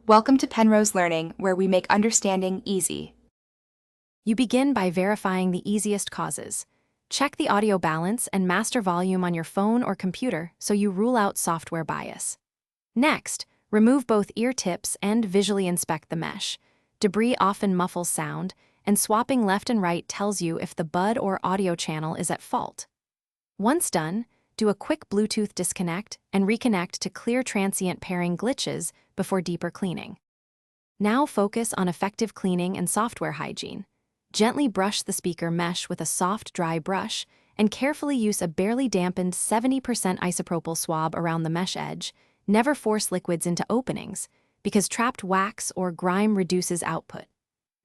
Welcome to Penrose Learning, where we make understanding easy. You begin by verifying the easiest causes. Check the audio balance and master volume on your phone or computer so you rule out software bias. Next, remove both ear tips and visually inspect the mesh. Debris often muffles sound, and swapping left and right tells you if the bud or audio channel is at fault. Once done, do a quick Bluetooth disconnect and reconnect to clear transient pairing glitches before deeper cleaning. Now focus on effective cleaning and software hygiene. Gently brush the speaker mesh with a soft, dry brush and carefully use a barely dampened 70% isopropyl swab around the mesh edge. Never force liquids into openings, because trapped wax or grime reduces output.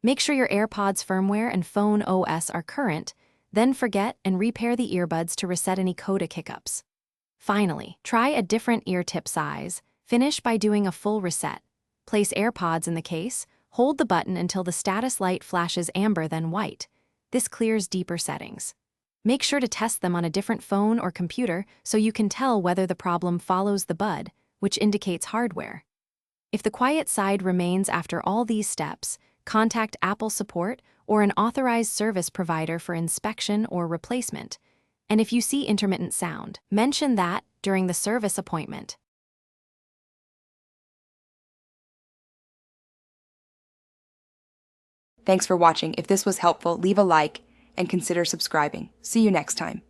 Make sure your AirPods firmware and phone OS are current, then forget and repair the earbuds to reset any codec hiccups. Finally, try a different ear tip size. Finish by doing a full reset. Place AirPods in the case, hold the button until the status light flashes amber then white. This clears deeper settings. Make sure to test them on a different phone or computer so you can tell whether the problem follows the bud, which indicates hardware. If the quiet side remains after all these steps, contact Apple support or an authorized service provider for inspection or replacement. And if you see intermittent sound, mention that during the service appointment. Thanks for watching. If this was helpful, leave a like and consider subscribing. See you next time.